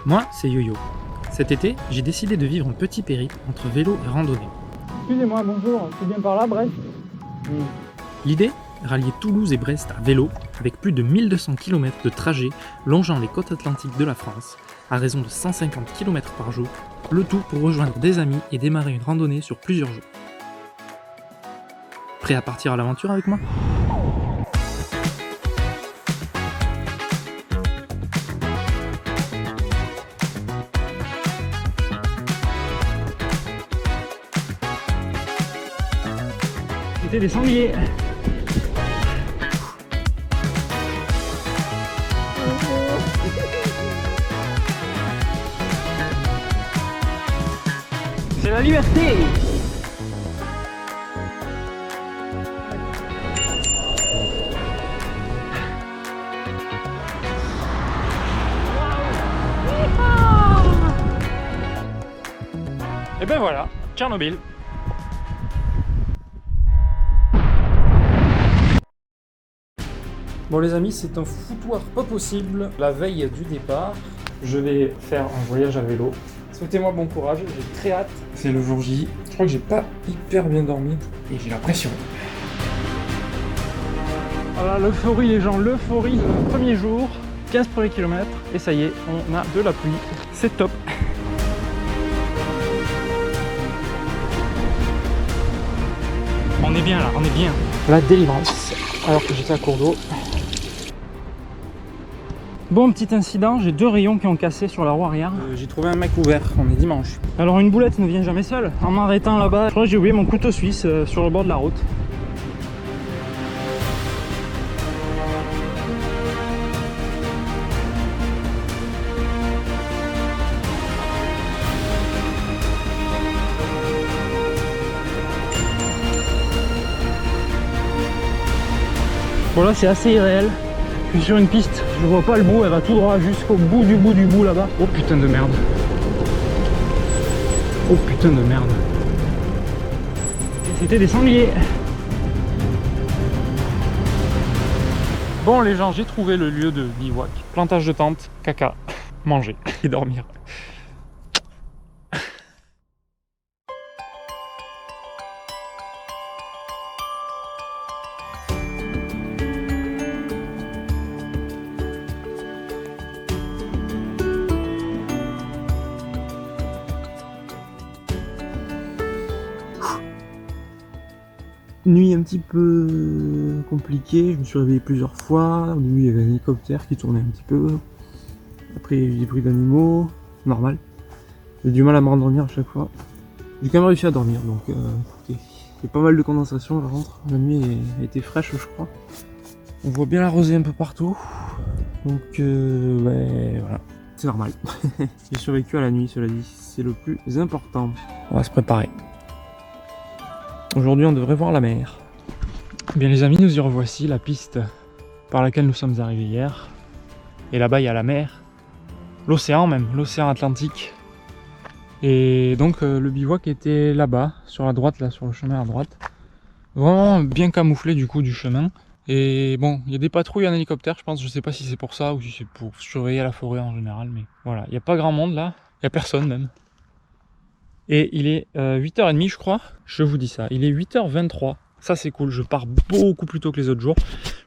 Moi, c'est Yo-Yo. Cet été, j'ai décidé de vivre un petit périple entre vélo et randonnée. Excusez-moi, bonjour, c'est bien par là, Brest? Oui. L'idée, rallier Toulouse et Brest à vélo, avec plus de 1200 km de trajet longeant les côtes atlantiques de la France, à raison de 150 km par jour, le tout pour rejoindre des amis et démarrer une randonnée sur plusieurs jours. Prêt à partir à l'aventure avec moi ? C'était des sangliers. C'est la liberté. Et ben voilà, Tchernobyl. Bon les amis, c'est un foutoir pas possible. La veille du départ, je vais faire un voyage à vélo. Souhaitez-moi bon courage, j'ai très hâte. C'est le jour J. Je crois que j'ai pas hyper bien dormi et j'ai la pression. Voilà l'euphorie les gens, l'euphorie le premier jour, 15 premiers kilomètres et ça y est, on a de la pluie. C'est top. On est bien là, on est bien. La délivrance, alors que j'étais à court d'eau. Bon, petit incident, j'ai deux rayons qui ont cassé sur la roue arrière. J'ai trouvé un mec ouvert, on est dimanche. Alors une boulette ne vient jamais seule. En m'arrêtant là-bas, je crois que j'ai oublié mon couteau suisse sur le bord de la route. Bon là c'est assez irréel. Je suis sur une piste, je vois pas le bout, elle va tout droit jusqu'au bout du bout là-bas. Oh putain de merde. Oh putain de merde. Et c'était des sangliers. Bon les gens, j'ai trouvé le lieu de bivouac. Plantage de tente, caca, manger et dormir. Nuit un petit peu compliquée, je me suis réveillé plusieurs fois. Au début il y avait un hélicoptère qui tournait un petit peu. Après il y a eu des bruits d'animaux, normal. J'ai du mal à me rendormir à chaque fois. J'ai quand même réussi à dormir, donc écoutez, il y a pas mal de condensation par contre. La nuit a été fraîche je crois. On voit bien la rosée un peu partout. Donc ouais voilà, c'est normal. J'ai survécu à la nuit, cela dit, c'est le plus important. On va se préparer. Aujourd'hui, on devrait voir la mer. Bien les amis, nous y revoici, la piste par laquelle nous sommes arrivés hier. Et là-bas, il y a la mer. L'océan même, l'océan Atlantique. Et donc, le bivouac était là-bas, sur la droite, là, sur le chemin à droite. Vraiment bien camouflé du coup du chemin. Et bon, il y a des patrouilles en hélicoptère, je pense. Je sais pas si c'est pour ça ou si c'est pour surveiller la forêt en général. Mais voilà, il n'y a pas grand monde là. Il n'y a personne même. Et il est 8h30 je crois, je vous dis ça, il est 8h23, ça c'est cool, je pars beaucoup plus tôt que les autres jours.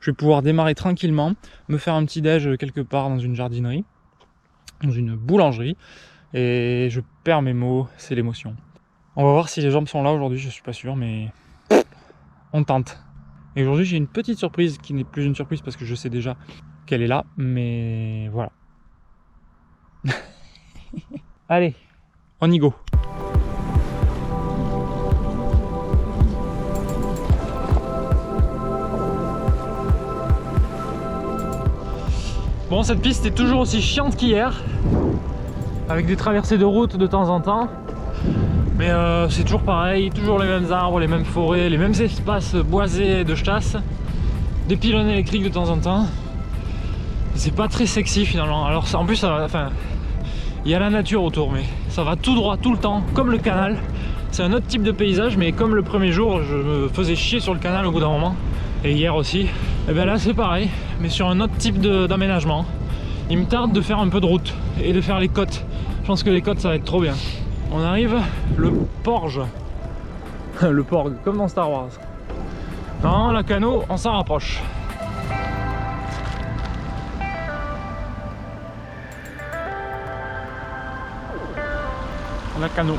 Je vais pouvoir démarrer tranquillement, me faire un petit déj quelque part dans une jardinerie, dans une boulangerie, et je perds mes mots, c'est l'émotion. On va voir si les jambes sont là aujourd'hui, je suis pas sûr, mais on tente. Et aujourd'hui j'ai une petite surprise qui n'est plus une surprise parce que je sais déjà qu'elle est là, mais voilà. Allez, on y go. Bon, cette piste est toujours aussi chiante qu'hier, avec des traversées de route de temps en temps, mais c'est toujours pareil, toujours les mêmes arbres, les mêmes forêts, les mêmes espaces boisés de chasse, des pylônes électriques de temps en temps. C'est pas très sexy finalement. Alors en plus, il y a la nature autour, mais ça va tout droit tout le temps, comme le canal. C'est un autre type de paysage, mais comme le premier jour, je me faisais chier sur le canal au bout d'un moment. Et hier aussi, et bien là c'est pareil, mais sur un autre type d'aménagement. Il me tarde de faire un peu de route et de faire les côtes. Je pense que les côtes ça va être trop bien. On arrive, le Porge. Le Porg, comme dans Star Wars. Non, la Cano, on s'en rapproche. La Cano.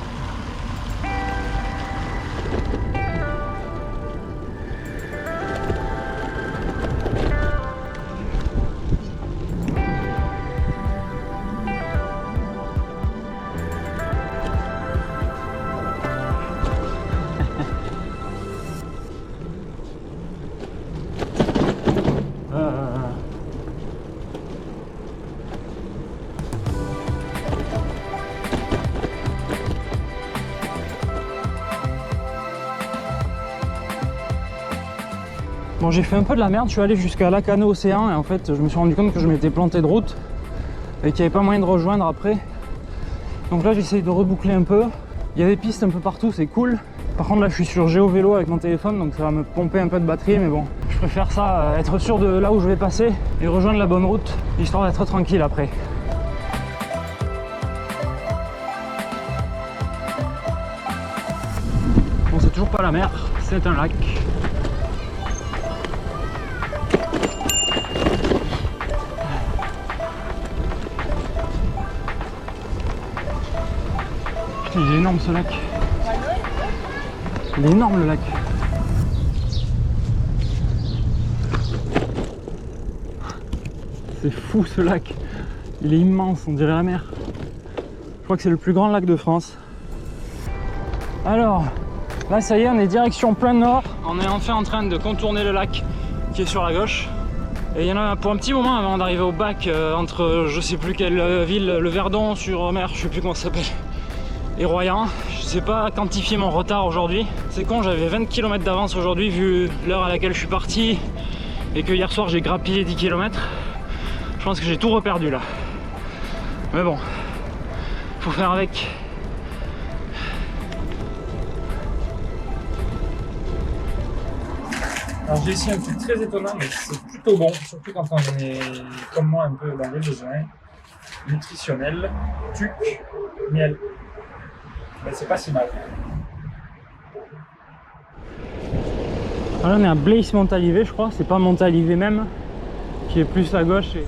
Bon, j'ai fait un peu de la merde, je suis allé jusqu'à Lacano Océan et en fait je me suis rendu compte que je m'étais planté de route et qu'il n'y avait pas moyen de rejoindre après. Donc là j'essaye de reboucler un peu. Il y a des pistes un peu partout, c'est cool. Par contre là je suis sur GeoVélo avec mon téléphone donc ça va me pomper un peu de batterie, mais bon, je préfère ça, être sûr de là où je vais passer et rejoindre la bonne route, histoire d'être tranquille après. Bon, c'est toujours pas la mer, c'est un lac. Il est énorme ce lac. Il est énorme le lac. C'est fou ce lac. Il est immense, on dirait la mer. Je crois que c'est le plus grand lac de France. Alors, là ça y est, on est direction plein nord. On est enfin en train de contourner le lac qui est sur la gauche. Et il y en a pour un petit moment avant d'arriver au bac entre je sais plus quelle ville, le Verdon sur mer, je sais plus comment ça s'appelle. Et Royan, je sais pas quantifier mon retard aujourd'hui. C'est con, j'avais 20 km d'avance aujourd'hui vu l'heure à laquelle je suis parti et que hier soir j'ai grappillé 10 km. Je pense que j'ai tout reperdu là. Mais bon, faut faire avec. Alors j'ai ici un truc très étonnant, mais c'est plutôt bon, surtout quand on est comme moi un peu dans les besoins nutritionnels. Tuc, miel. Ben, c'est pas si mal. Là on est à Blaise-Montalivet je crois, c'est pas Montalivet même, qui est plus à gauche. Et...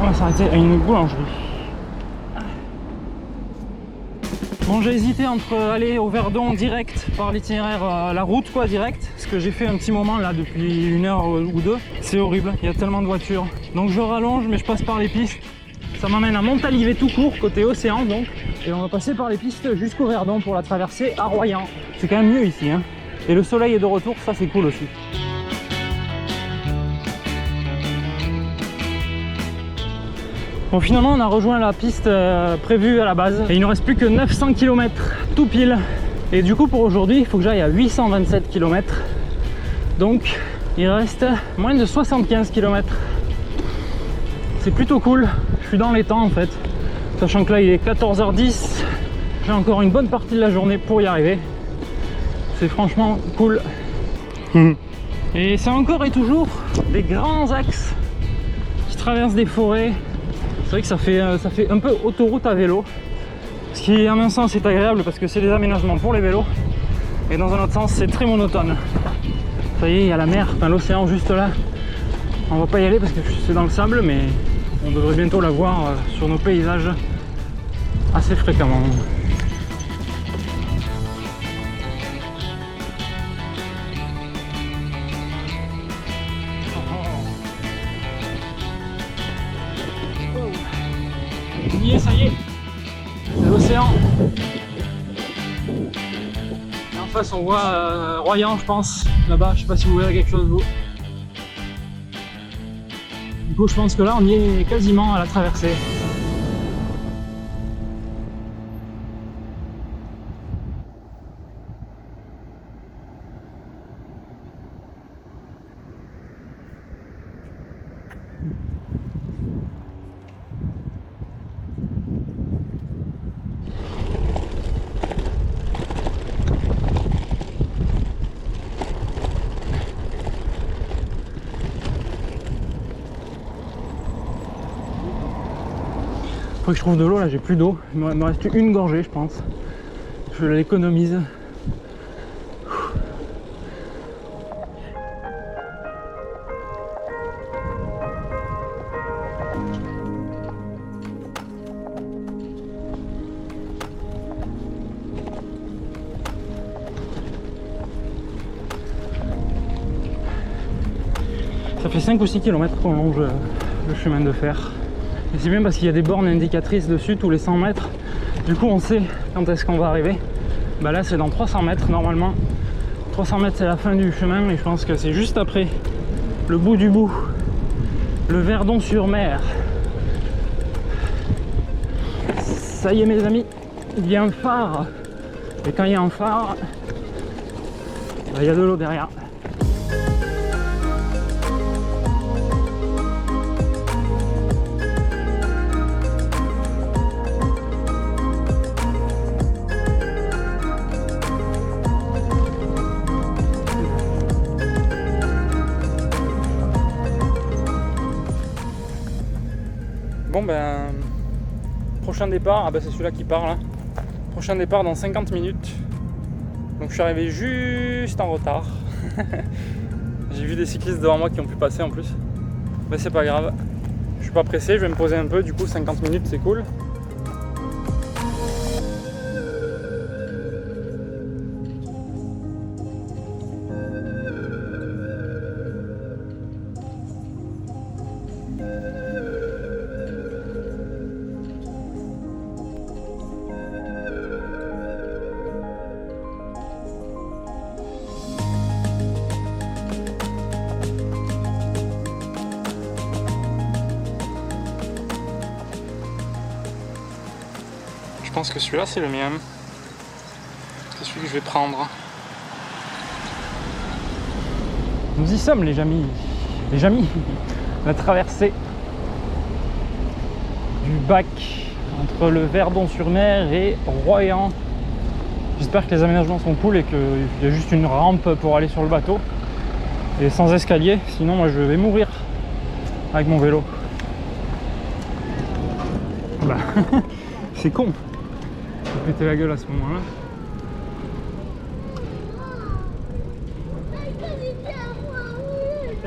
on va s'arrêter à une boulangerie. Bon, j'ai hésité entre aller au Verdon direct par l'itinéraire, la route quoi, direct, ce que j'ai fait un petit moment là depuis 1 heure ou 2. C'est horrible, il y a tellement de voitures. Donc je rallonge mais je passe par les pistes. Ça m'amène à Montalivet tout court, côté océan donc. Et on va passer par les pistes jusqu'au Verdon pour la traversée à Royan. C'est quand même mieux ici, hein. Et le soleil est de retour, ça c'est cool aussi. Bon, finalement on a rejoint la piste prévue à la base. Et il ne reste plus que 900 km tout pile. Et du coup pour aujourd'hui il faut que j'aille à 827 km. Donc il reste moins de 75 km. C'est plutôt cool, je suis dans les temps en fait. Sachant que là il est 14h10. J'ai encore une bonne partie de la journée pour y arriver. C'est franchement cool. Et c'est encore et toujours des grands axes qui traversent des forêts. C'est vrai que ça fait un peu autoroute à vélo. Ce qui à mon sens est agréable parce que c'est des aménagements pour les vélos. Et dans un autre sens c'est très monotone. Ça y est, il y a la mer, enfin l'océan juste là. On va pas y aller parce que c'est dans le sable, mais on devrait bientôt la voir sur nos paysages assez fréquemment. Ça y est, c'est l'océan. Et en face on voit Royan je pense, là-bas, je sais pas si vous voyez quelque chose vous. Du coup je pense que là on y est quasiment à la traversée. Faut que je trouve de l'eau, là j'ai plus d'eau. Il me reste une gorgée je pense. Je l'économise. Ça fait 5 ou 6 km qu'on longe le chemin de fer. Et c'est bien parce qu'il y a des bornes indicatrices dessus tous les 100 mètres. Du coup on sait quand est-ce qu'on va arriver. Bah là c'est dans 300 mètres normalement. 300 mètres c'est la fin du chemin et je pense que c'est juste après le bout du bout. Le Verdon-sur-Mer. Ça y est mes amis, il y a un phare. Et quand il y a un phare, bah, il y a de l'eau derrière. Bon ben, prochain départ, ah ben c'est celui-là qui part là. Prochain départ dans 50 minutes. Donc je suis arrivé juste en retard. J'ai vu des cyclistes devant moi qui ont pu passer en plus. Mais c'est pas grave. Je suis pas pressé, je vais me poser un peu, du coup 50 minutes c'est cool. Je pense que celui-là c'est le mien. C'est celui que je vais prendre. Nous y sommes les amis. Les amis. La traversée du bac entre le Verdon-sur-Mer et Royan. J'espère que les aménagements sont cool et qu'il y a juste une rampe pour aller sur le bateau. Et sans escalier, sinon moi je vais mourir avec mon vélo. Bah, c'est con. J'ai pété la gueule à ce moment-là.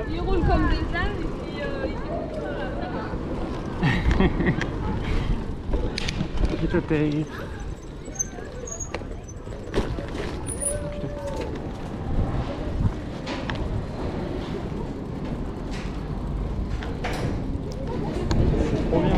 Ils roulent comme des ânes et puis Je te paye. C'est trop bien.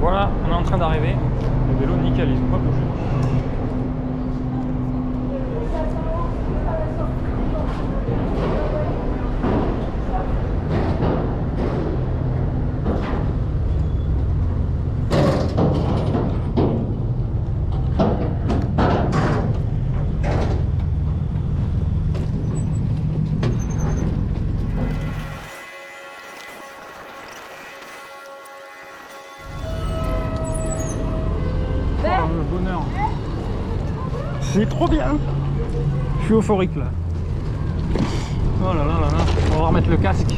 Voilà, on est en train d'arriver. Le vélo nickel, ils ont pas bougé. Le bonheur. C'est trop bien. Je suis euphorique là. Oh là là là là. On va remettre le casque.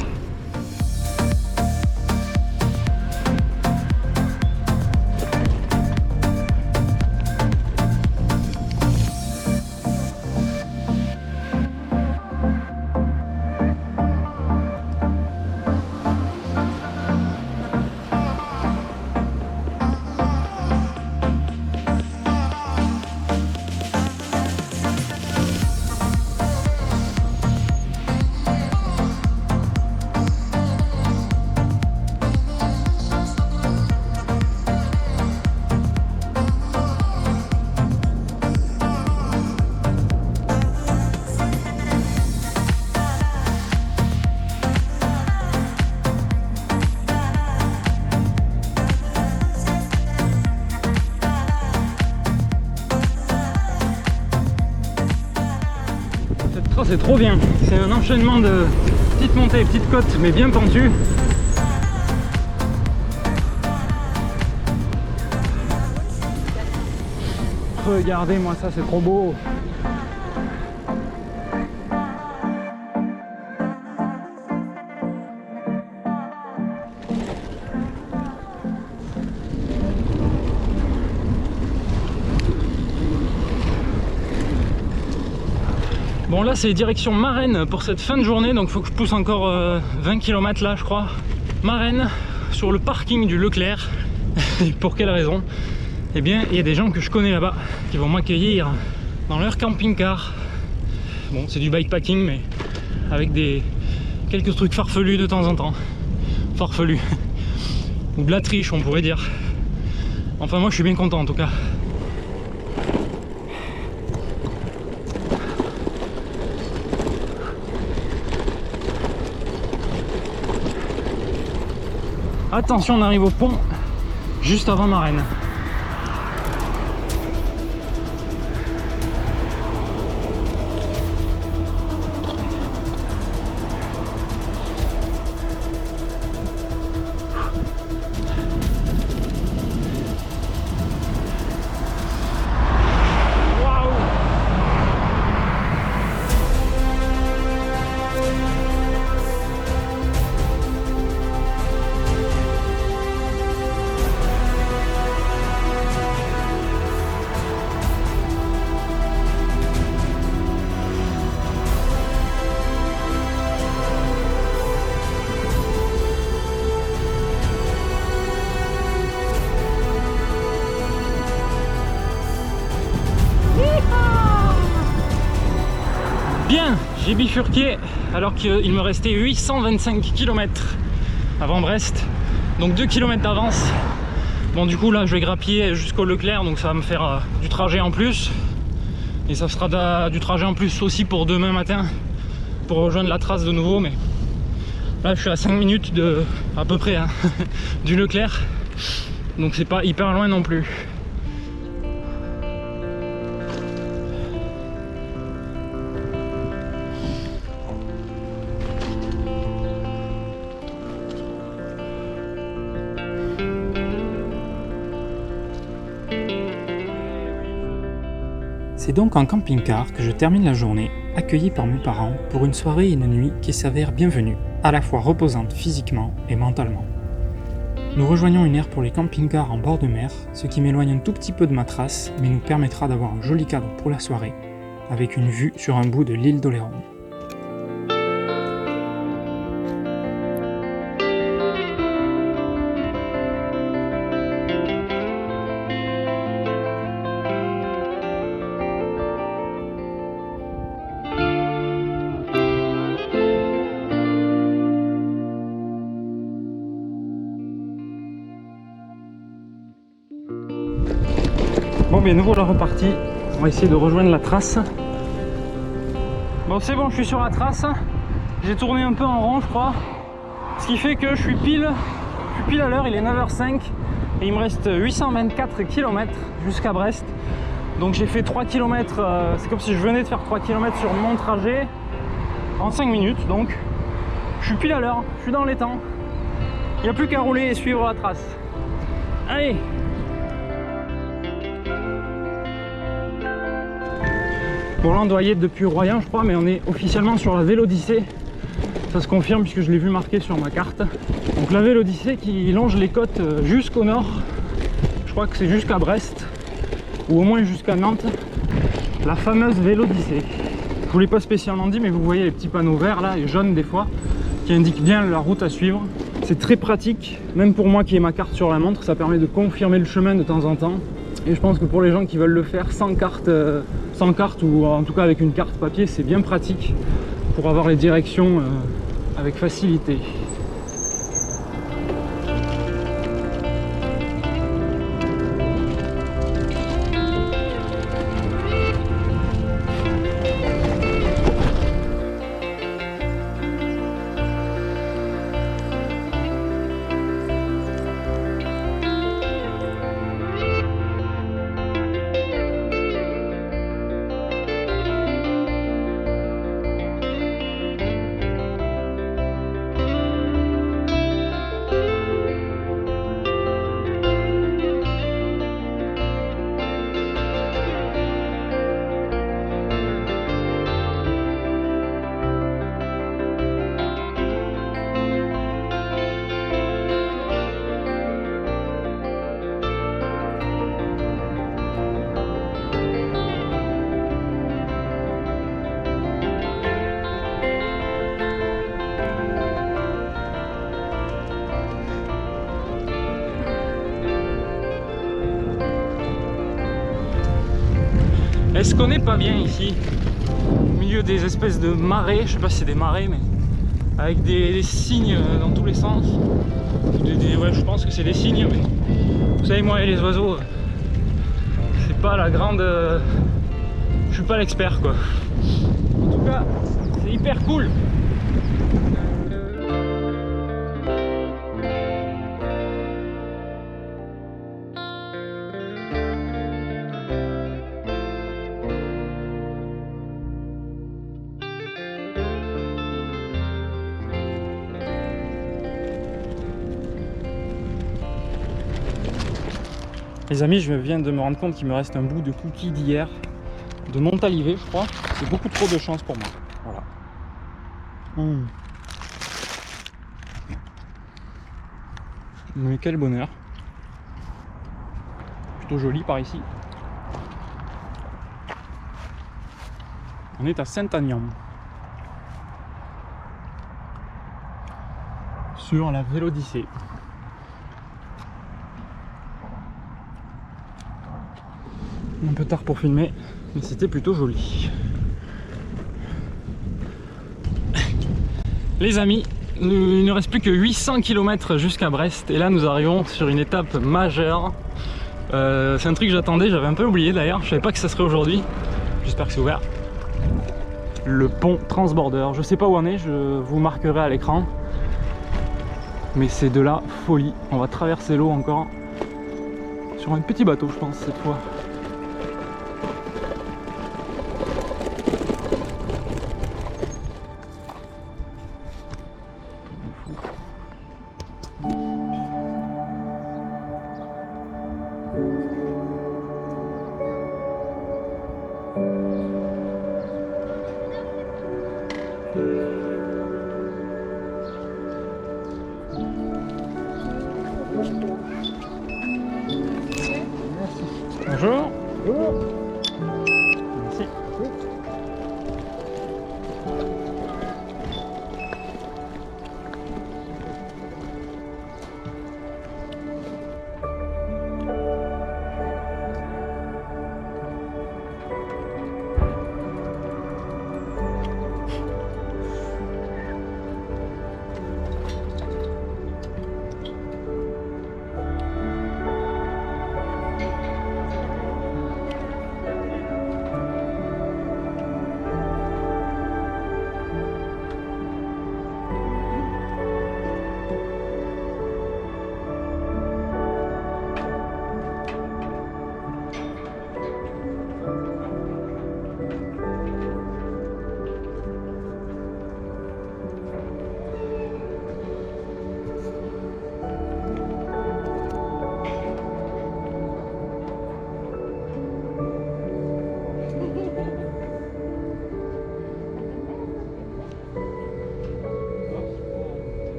c'est trop bien. C'est un enchaînement de petites montées, petites côtes, mais bien pentues. Regardez-moi ça, c'est trop beau. Bon là c'est direction Marennes pour cette fin de journée, donc il faut que je pousse encore 20 km là je crois. Marennes, sur le parking du Leclerc. Pour quelle raison? Eh bien il y a des gens que je connais là-bas qui vont m'accueillir dans leur camping-car. Bon c'est du bikepacking mais avec quelques trucs farfelus de temps en temps. Farfelus. Ou de la triche on pourrait dire. Enfin moi je suis bien content en tout cas. Attention, on arrive au pont juste avant Marennes. Bien, j'ai bifurqué alors qu'il me restait 825 km avant Brest, donc 2 km d'avance. Bon du coup là je vais grappiller jusqu'au Leclerc, donc ça va me faire du trajet en plus. Et ça sera du trajet en plus aussi pour demain matin, pour rejoindre la trace de nouveau. Mais là je suis à 5 minutes à peu près hein, du Leclerc, donc c'est pas hyper loin non plus. C'est donc en camping-car que je termine la journée, accueilli par mes parents pour une soirée et une nuit qui s'avèrent bienvenues, à la fois reposantes physiquement et mentalement. Nous rejoignons une aire pour les camping-cars en bord de mer, ce qui m'éloigne un tout petit peu de ma trace, mais nous permettra d'avoir un joli cadre pour la soirée, avec une vue sur un bout de l'île d'Oléron. Bon bien nous voilà repartis, on va essayer de rejoindre la trace. Bon c'est bon, je suis sur la trace, j'ai tourné un peu en rond je crois, ce qui fait que je suis pile à l'heure, il est 9h05 et il me reste 824 km jusqu'à Brest. Donc j'ai fait 3 km, c'est comme si je venais de faire 3 km sur mon trajet en 5 minutes, donc je suis pile à l'heure, je suis dans les temps. Il n'y a plus qu'à rouler et suivre la trace. Allez! Bon là on doit y être depuis Royan je crois, mais on est officiellement sur la Vélodyssée. Ça se confirme puisque je l'ai vu marqué sur ma carte. Donc la Vélodyssée qui longe les côtes jusqu'au nord. Je crois que c'est jusqu'à Brest, ou au moins jusqu'à Nantes. La fameuse Vélodyssée. Je vous l'ai pas spécialement dit, mais vous voyez les petits panneaux verts là, et jaunes des fois, qui indiquent bien la route à suivre. C'est très pratique, même pour moi qui ai ma carte sur la montre, ça permet de confirmer le chemin de temps en temps. Et je pense que pour les gens qui veulent le faire sans carte ou en tout cas avec une carte papier, c'est bien pratique pour avoir les directions avec facilité. Est-ce qu'on n'est pas bien ici, au milieu des espèces de marais, je sais pas si c'est des marais, mais avec des cygnes dans tous les sens. Ouais, je pense que c'est des cygnes, mais vous savez, moi et les oiseaux, c'est pas la grande... je suis pas l'expert quoi. En tout cas, c'est hyper cool. Les amis, je viens de me rendre compte qu'il me reste un bout de cookie d'hier, de Montalivet, je crois. C'est beaucoup trop de chance pour moi. Voilà. Mais quel bonheur. Plutôt joli par ici. On est à Saint-Aignan. Sur la Vélodyssée. Un peu tard pour filmer, mais c'était plutôt joli. Les amis, il ne reste plus que 800 km jusqu'à Brest et là nous arrivons sur une étape majeure. C'est un truc que j'attendais, j'avais un peu oublié d'ailleurs, je savais pas que ça serait aujourd'hui. J'espère que c'est ouvert. Le pont Transborder, je sais pas où on est, je vous marquerai à l'écran. Mais c'est de la folie, on va traverser l'eau encore. Sur un petit bateau je pense cette fois. Bonjour. Merci.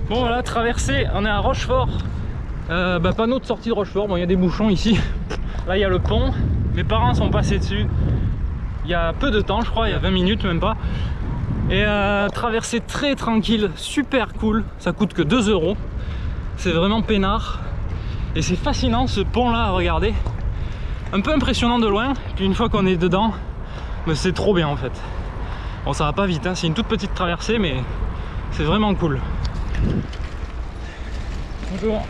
Bon voilà, traversée, on est à Rochefort. Panneau de sortie de Rochefort, bon il y a des bouchons ici. Là il y a le pont, mes parents sont passés dessus il y a peu de temps, je crois, il y a 20 minutes même pas. Et traversée très tranquille, super cool, ça coûte que 2 €. C'est vraiment peinard. Et c'est fascinant ce pont là à regarder. Un peu impressionnant de loin, puis une fois qu'on est dedans, c'est trop bien en fait. Bon ça va pas vite, hein. C'est une toute petite traversée mais c'est vraiment cool. Bonjour.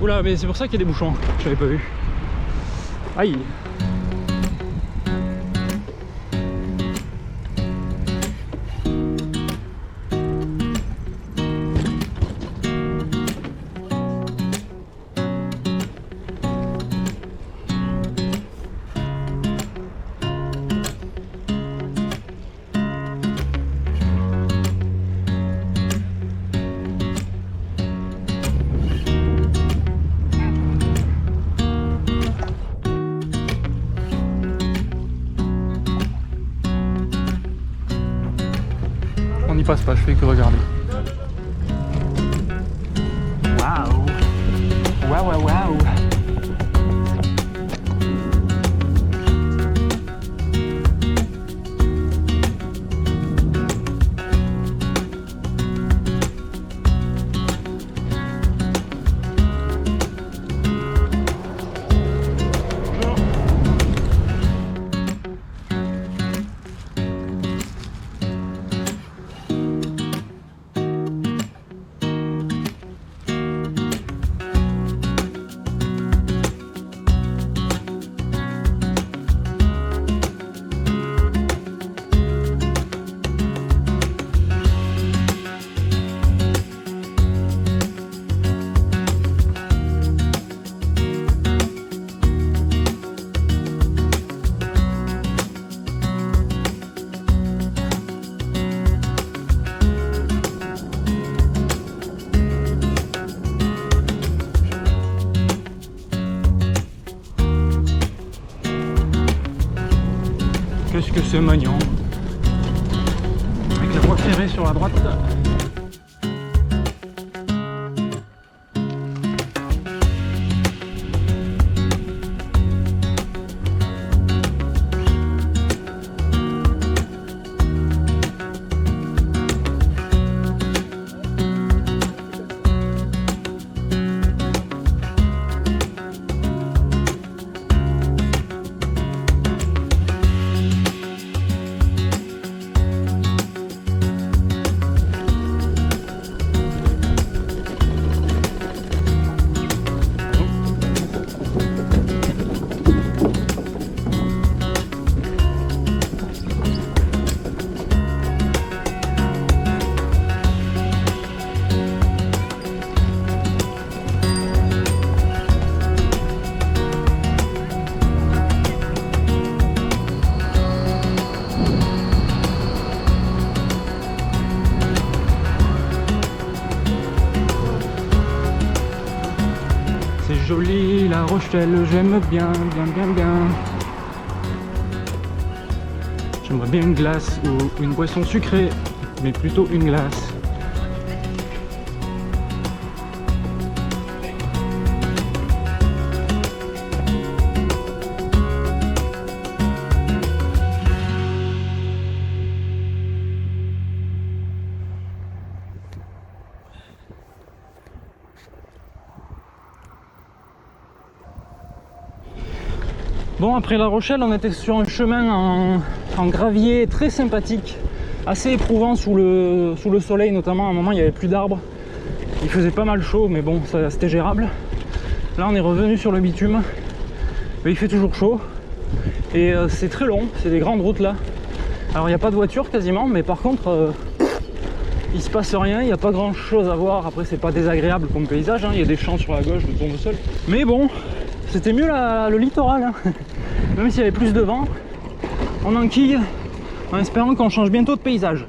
Oula, mais c'est pour ça qu'il y a des bouchons, je l'avais pas vu. Aïe. On n'y passe pas, je fais que regarder. Waouh! Waouh, waouh, waouh! c'est Magnan. Avec la voie ferrée sur la droite. Jolie La Rochelle, j'aime bien. J'aimerais bien une glace ou une boisson sucrée, mais plutôt une glace. Bon, après La Rochelle, on était sur un chemin en gravier très sympathique, assez éprouvant sous le soleil, notamment à un moment il n'y avait plus d'arbres, il faisait pas mal chaud, mais bon, c'était gérable. Là on est revenu sur le bitume, mais il fait toujours chaud et c'est très long, c'est des grandes routes là. Alors il n'y a pas de voiture quasiment, mais par contre il se passe rien, il n'y a pas grand chose à voir. Après c'est pas désagréable comme paysage, hein. Il y a des champs sur la gauche, je tombe seul, mais bon, c'était mieux le littoral, hein. Même s'il y avait plus de vent, on enquille en espérant qu'on change bientôt de paysage.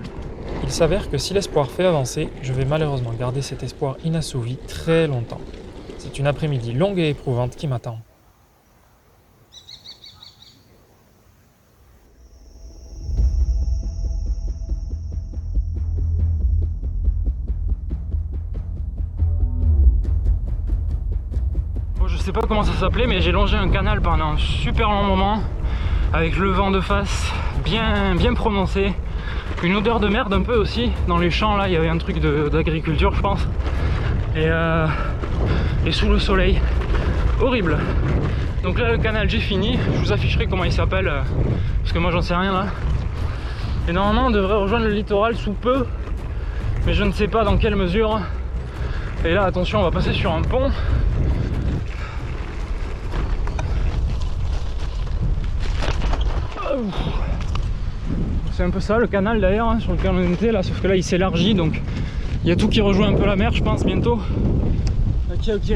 Il s'avère que si l'espoir fait avancer, je vais malheureusement garder cet espoir inassouvi très longtemps. C'est une après-midi longue et éprouvante qui m'attend. Je sais pas comment ça s'appelait, mais j'ai longé un canal pendant un super long moment avec le vent de face bien prononcé, une odeur de merde un peu aussi dans les champs. Là il y avait un truc d'agriculture je pense, et sous le soleil, horrible. Donc là le canal j'ai fini, je vous afficherai comment il s'appelle parce que moi j'en sais rien là, et normalement on devrait rejoindre le littoral sous peu, mais je ne sais pas dans quelle mesure. Et là attention, on va passer sur un pont. C'est un peu ça le canal d'ailleurs, hein, sur lequel on était là, sauf que là il s'élargit, donc il y a tout qui rejoint un peu la mer je pense bientôt. Ok.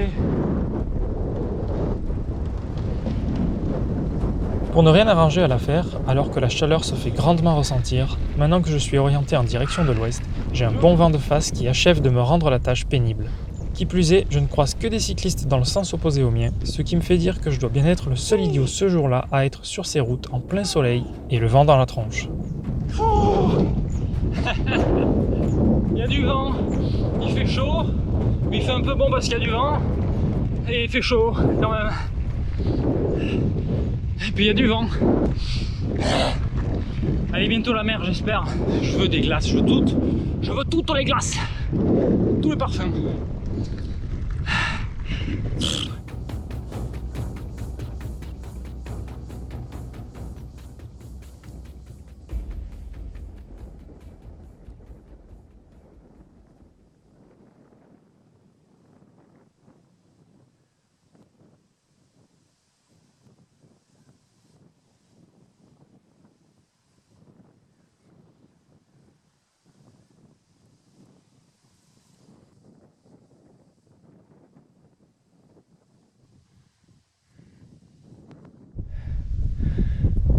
Pour ne rien arranger à l'affaire, alors que la chaleur se fait grandement ressentir, maintenant que je suis orienté en direction de l'ouest, j'ai un bon vent de face qui achève de me rendre la tâche pénible. Qui plus est, je ne croise que des cyclistes dans le sens opposé au mien, ce qui me fait dire que je dois bien être le seul idiot ce jour-là à être sur ces routes en plein soleil et le vent dans la tronche. Il y a du vent, il fait chaud, mais il fait un peu bon parce qu'il y a du vent, et il fait chaud quand même. Et puis il y a du vent. Allez, bientôt la mer j'espère. Je veux des glaces, je veux toutes. Je veux toutes les glaces, tous les parfums.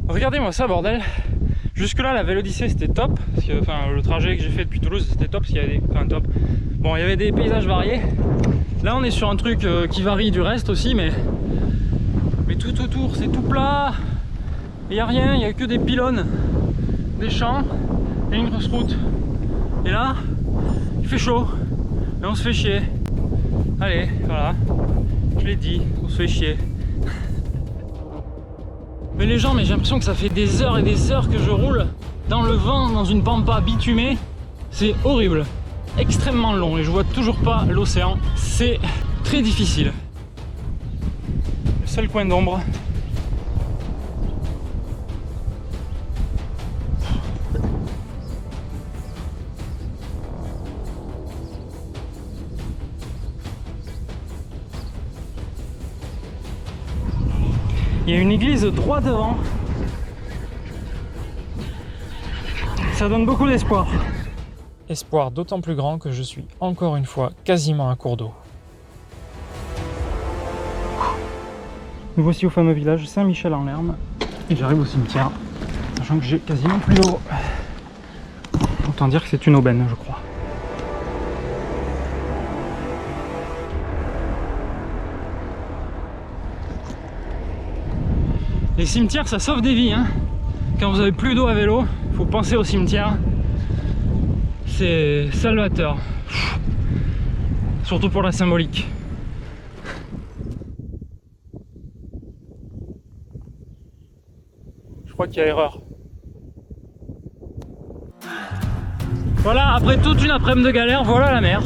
Regardez-moi ça bordel. Jusque là la Vélodyssée c'était top, parce que, enfin, le trajet que j'ai fait depuis Toulouse c'était top, parce qu'il y avait top. Bon, il y avait des paysages variés. Là on est sur un truc qui varie du reste aussi, mais tout autour c'est tout plat. Il n'y a rien, il n'y a que des pylônes. des champs et une grosse route. Et là, il fait chaud et on se fait chier. Allez, voilà, je l'ai dit, on se fait chier. Mais les gens, mais j'ai l'impression que ça fait des heures et des heures que je roule dans le vent, dans une pampa bitumée. C'est horrible, extrêmement long et je vois toujours pas l'océan. C'est très difficile. Le seul coin d'ombre. Il y a une église droit devant. Ça donne beaucoup d'espoir. Espoir d'autant plus grand que je suis encore une fois quasiment à court d'eau. Nous voici au fameux village Saint-Michel-en-Lerme. Et j'arrive au cimetière, sachant que j'ai quasiment plus d'eau. Autant dire que c'est une aubaine, je crois. Les cimetières, ça sauve des vies, hein. Quand vous avez plus d'eau à vélo, il faut penser au cimetière. C'est salvateur. Surtout pour la symbolique. Je crois qu'il y a erreur. Voilà, après toute une après-midi de galère, voilà la mer.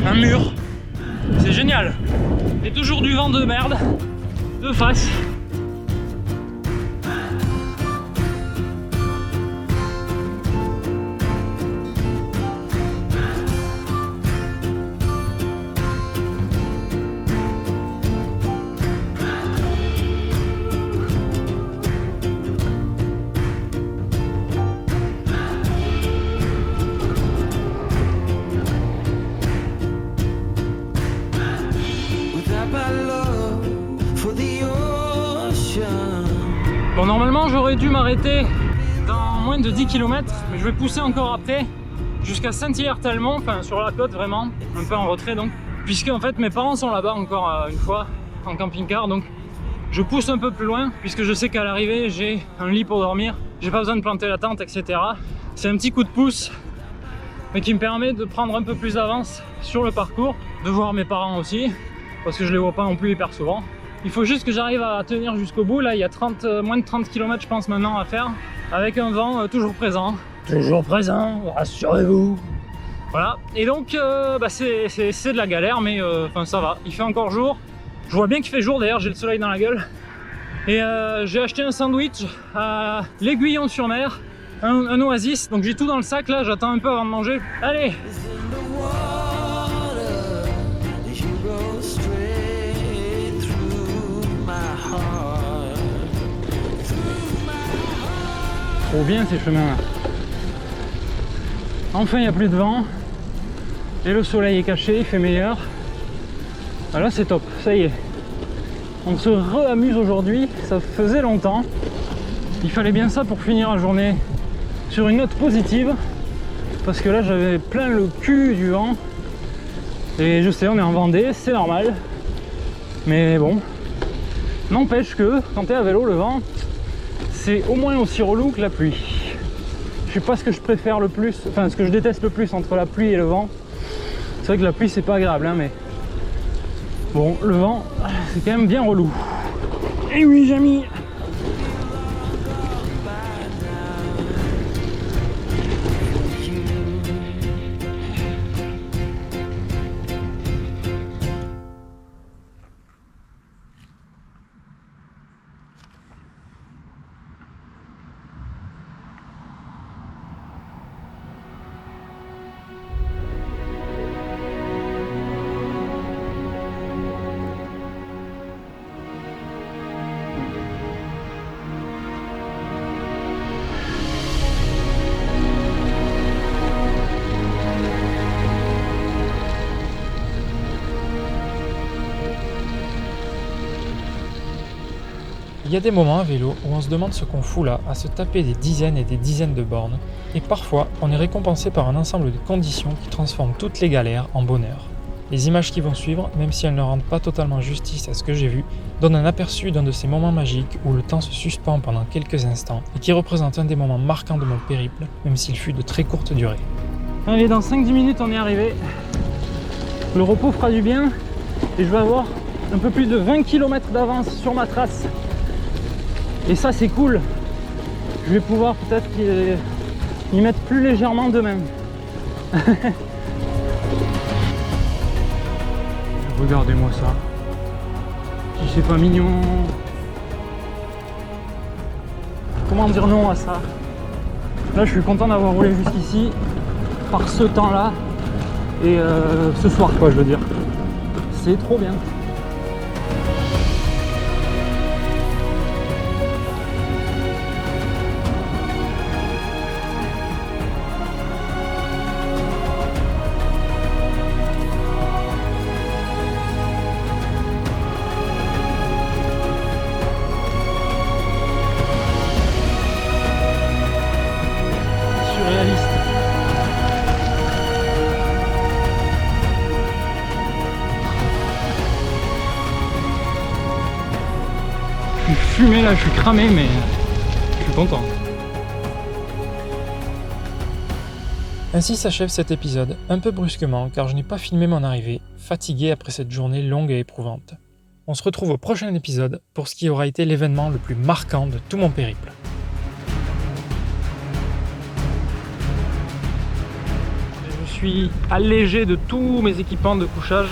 Un mur. C'est génial. Et toujours du vent de merde. De face. Bon, normalement j'aurais dû m'arrêter dans moins de 10 km, mais je vais pousser encore après jusqu'à Saint-Hilaire-Talmont, enfin sur la côte vraiment, un peu en retrait donc, puisque en fait mes parents sont là-bas encore une fois en camping-car, donc je pousse un peu plus loin puisque je sais qu'à l'arrivée j'ai un lit pour dormir, j'ai pas besoin de planter la tente, etc. C'est un petit coup de pouce mais qui me permet de prendre un peu plus d'avance sur le parcours, de voir mes parents aussi parce que je les vois pas non plus hyper souvent. Il faut juste que j'arrive à tenir jusqu'au bout. Là il y a moins de 30 km je pense maintenant à faire, avec un vent toujours présent. Toujours présent, rassurez-vous. Voilà, et donc c'est de la galère, mais enfin ça va, il fait encore jour. Je vois bien qu'il fait jour d'ailleurs, j'ai le soleil dans la gueule. Et j'ai acheté un sandwich à l'Aiguillon-sur-Mer, un oasis, donc j'ai tout dans le sac là, j'attends un peu avant de manger. Allez! Trop bien ces chemins là. Enfin il n'y a plus de vent et le soleil est caché, il fait meilleur. Ah là c'est top, ça y est. On se re-amuse aujourd'hui, ça faisait longtemps. Il fallait bien ça pour finir la journée sur une note positive. Parce que là j'avais plein le cul du vent. Et je sais, on est en Vendée, c'est normal. Mais bon, n'empêche que quand t'es à vélo, le vent, c'est au moins aussi relou que la pluie. Je sais pas ce que je préfère le plus, enfin ce que je déteste le plus entre la pluie et le vent. C'est vrai que la pluie c'est pas agréable, hein, mais bon, le vent c'est quand même bien relou. Et oui, j'ai mis. Il y a des moments à vélo où on se demande ce qu'on fout là, à se taper des dizaines et des dizaines de bornes, et parfois on est récompensé par un ensemble de conditions qui transforment toutes les galères en bonheur. Les images qui vont suivre, même si elles ne rendent pas totalement justice à ce que j'ai vu, donnent un aperçu d'un de ces moments magiques où le temps se suspend pendant quelques instants et qui représente un des moments marquants de mon périple, même s'il fut de très courte durée. Allez, dans 5-10 minutes on est arrivé. Le repos fera du bien et je vais avoir un peu plus de 20 km d'avance sur ma trace. Et ça c'est cool. Je vais pouvoir peut-être y mettre plus légèrement de même. Regardez-moi ça. Si c'est pas mignon. Comment dire non à ça? Là je suis content d'avoir roulé jusqu'ici par ce temps là et ce soir quoi, je veux dire. C'est trop bien. Surréaliste. Je suis fumé là, je suis cramé, mais je suis content. Ainsi s'achève cet épisode, un peu brusquement car je n'ai pas filmé mon arrivée, fatigué après cette journée longue et éprouvante. On se retrouve au prochain épisode pour ce qui aura été l'événement le plus marquant de tout mon périple. Je suis allégé de tous mes équipements de couchage.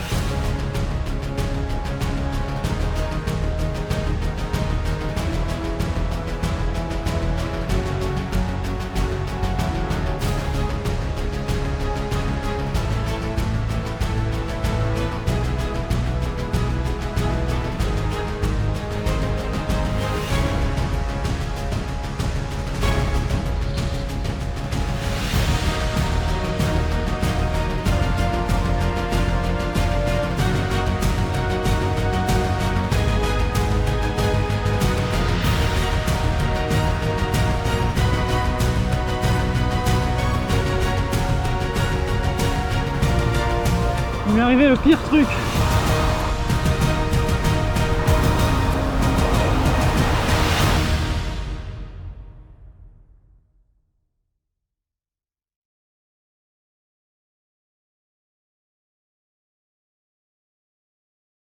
Il m'est arrivé le pire truc.